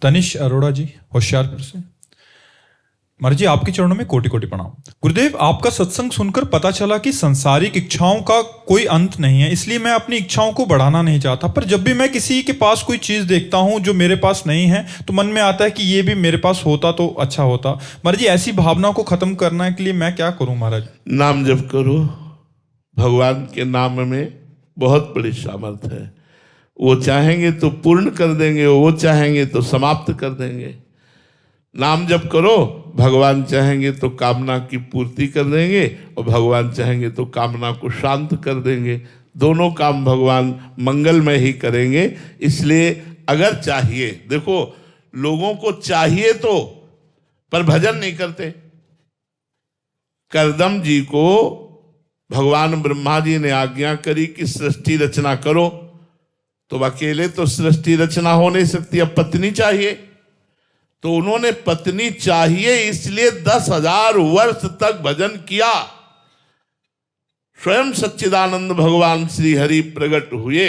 तनिष अरोड़ा जी होशियारपुर से। महाराज जी आपके चरणों में कोटि कोटि प्रणाम। गुरुदेव, आपका सत्संग सुनकर पता चला कि संसारिक इच्छाओं का कोई अंत नहीं है, इसलिए मैं अपनी इच्छाओं को बढ़ाना नहीं चाहता। पर जब भी मैं किसी के पास कोई चीज देखता हूं जो मेरे पास नहीं है तो मन में आता है कि ये भी मेरे पास होता तो अच्छा होता। महाराज जी ऐसी भावना को खत्म करने के लिए मैं क्या करूं महाराज? नाम जप करो। भगवान के नाम में बहुत बड़ी सामर्थ्य है। वो चाहेंगे तो पूर्ण कर देंगे, वो चाहेंगे तो समाप्त कर देंगे। नाम जप करो, भगवान चाहेंगे तो कामना की पूर्ति कर देंगे और भगवान चाहेंगे तो कामना को शांत कर देंगे। दोनों काम भगवान मंगलमय ही करेंगे। इसलिए अगर चाहिए, देखो लोगों को चाहिए तो, पर भजन नहीं करते। करदम जी को भगवान ब्रह्मा जी ने आज्ञा करी कि सृष्टि रचना करो, तो अकेले तो सृष्टि रचना हो नहीं सकती, अब पत्नी चाहिए। तो उन्होंने पत्नी चाहिए इसलिए 10,000 वर्ष तक भजन किया। स्वयं सच्चिदानंद भगवान श्री हरि प्रकट हुए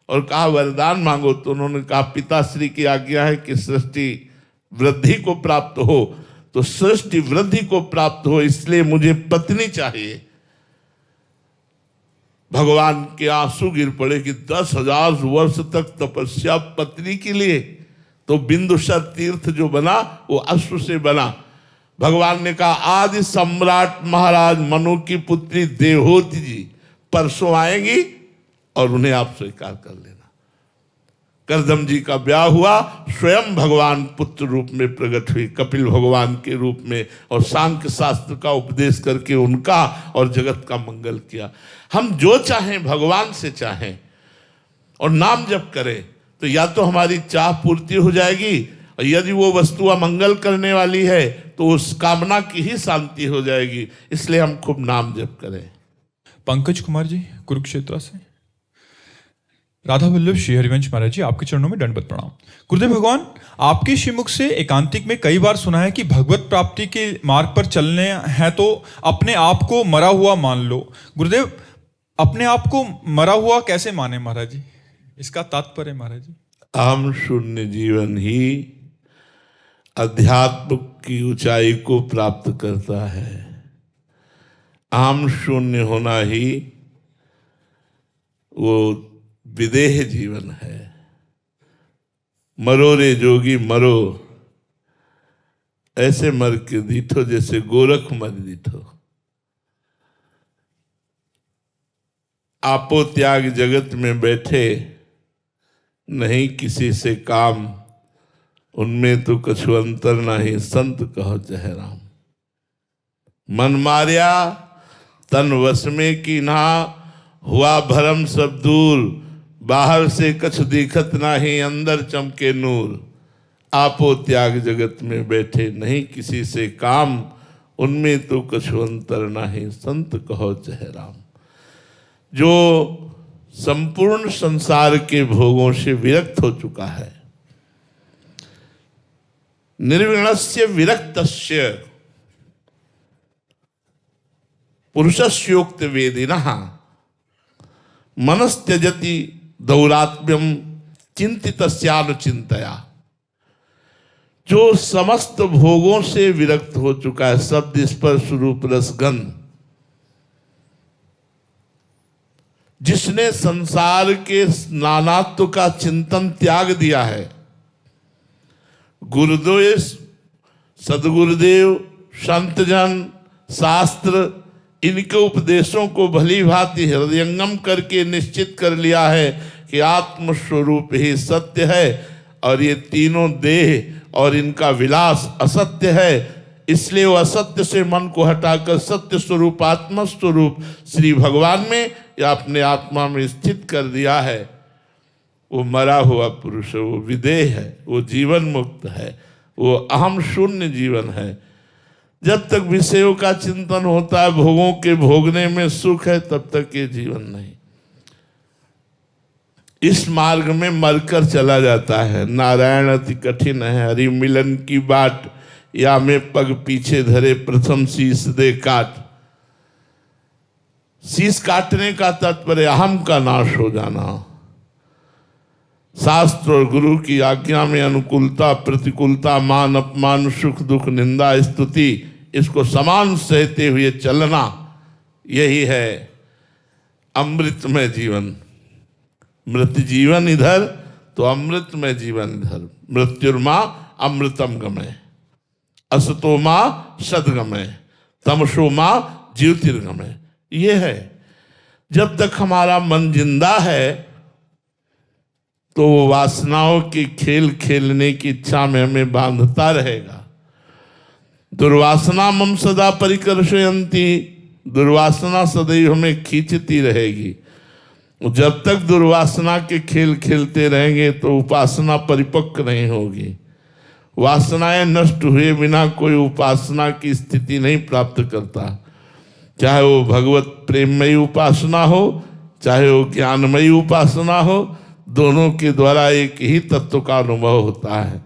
और कहा वरदान मांगो, तो उन्होंने कहा पिताश्री की आज्ञा है कि सृष्टि वृद्धि को प्राप्त हो, तो सृष्टि वृद्धि को प्राप्त हो इसलिए मुझे पत्नी चाहिए। भगवान के आंसू गिर पड़े कि 10,000 वर्ष तक तपस्या पत्नी के लिए। तो बिंदुसर तीर्थ जो बना वो अश्व से बना। भगवान ने कहा आदि सम्राट महाराज मनु की पुत्री देवहूति जी परसों आएंगी और उन्हें आप स्वीकार कर लेना। करदम जी का ब्याह हुआ, स्वयं भगवान पुत्र रूप में प्रकट हुई, कपिल भगवान के रूप में, और सांख्य शास्त्र का उपदेश करके उनका और जगत का मंगल किया। हम जो चाहें भगवान से चाहें और नाम जप करें तो या तो हमारी चाह पूर्ति हो जाएगी, और यदि वो वस्तु अमंगल करने वाली है तो उस कामना की ही शांति हो जाएगी। इसलिए हम खूब नाम जप करें। पंकज कुमार जी कुरुक्षेत्र से। राधा वल्लभ श्री हरिवंश महाराज जी आपके चरणों में दंडवत प्रणाम। गुरुदेव भगवान, आपके श्रीमुख से एकांतिक में कई बार सुना है कि भगवत प्राप्ति के मार्ग पर चलने हैं तो अपने आप को मरा हुआ मान लो। गुरुदेव, अपने आप को मरा हुआ कैसे माने महाराज जी? इसका तात्पर्य महाराज जी। अहम शून्य जीवन ही अध्यात्म की ऊंचाई को प्राप्त करता है। अहम शून्य होना ही वो विदेह जीवन है। मरो रे जोगी मरो, ऐसे मर के दीठो जैसे गोरख मर दीठो। आपो त्याग जगत में बैठे, नहीं किसी से काम, उनमें तो कछु अंतर नहीं, संत कहो चाहे राम। मन मारिया तन वश में की ना, हुआ भरम सब दूर, बाहर से कछु दिखत नहीं, अंदर चमके नूर। आपो त्याग जगत में बैठे, नहीं किसी से काम, उनमें तो कछु अंतर नहीं, संत कहो चाहे राम। जो संपूर्ण संसार के भोगों से विरक्त हो चुका है, निर्विणस्य विरक्तस्य पुरुषस्योक्त वेदिनः मनस्त्यजति दौरात्म्यम चिंतितस्यानुचिंतया। जो समस्त भोगों से विरक्त हो चुका है, शब्द स्पर्श रूप रसगंध, जिसने संसार के नानात्व का चिंतन त्याग दिया है, गुरुदेव सदगुरुदेव संतजन शास्त्र इनके उपदेशों को भली भांति हृदयंगम करके निश्चित कर लिया है कि आत्मस्वरूप ही सत्य है और ये तीनों देह और इनका विलास असत्य है। इसलिए वो असत्य से मन को हटाकर सत्य स्वरूप आत्म स्वरूप श्री भगवान में या अपने आत्मा में स्थित कर दिया है। वो मरा हुआ पुरुष है, वो विदेह है, वो जीवन मुक्त है, वो अहम शून्य जीवन है। जब तक विषयों का चिंतन होता है, भोगों के भोगने में सुख है, तब तक ये जीवन नहीं। इस मार्ग में मरकर चला जाता है। नारायण अति कठिन है, हरि मिलन की बाट, या में पग पीछे धरे प्रथम शीश दे काट। शीश काटने का तात्पर्य अहम का नाश हो जाना। शास्त्र और गुरु की आज्ञा में अनुकूलता, प्रतिकूलता, मान अपमान, सुख दुख, निंदा स्तुति, इसको समान सहते हुए चलना, यही है अमृतमय जीवन। मृत जीवन इधर तो अमृतमय जीवन इधर। मृत्युर्मा अमृतम गमय, असतो माँ सदगमय, तमसो माँ ज्योतिर्गमय। ये है, जब तक हमारा मन जिंदा है तो वो वासनाओं की खेल खेलने की इच्छा में हमें बांधता रहेगा। दुर्वासना मम सदा परिकर्षयन्ति, दुर्वासना सदैव हमें खींचती रहेगी। जब तक दुर्वासना के खेल खेलते रहेंगे तो उपासना परिपक्व नहीं होगी। वासनाएं नष्ट हुए बिना कोई उपासना की स्थिति नहीं प्राप्त करता, चाहे वो भगवत प्रेममयी उपासना हो, चाहे वो ज्ञानमयी उपासना हो, दोनों के द्वारा एक ही तत्व का अनुभव होता है।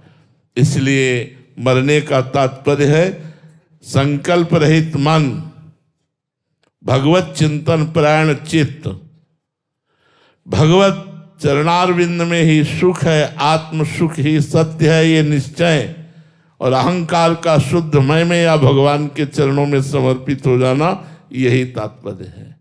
इसलिए मरने का तात्पर्य है संकल्प रहित मन, भगवत चिंतन परायण चित्त, भगवत चरणारविंद में ही सुख है, आत्म सुख ही सत्य है, ये निश्चय, और अहंकार का शुद्ध मय में या भगवान के चरणों में समर्पित हो जाना, यही तात्पर्य है।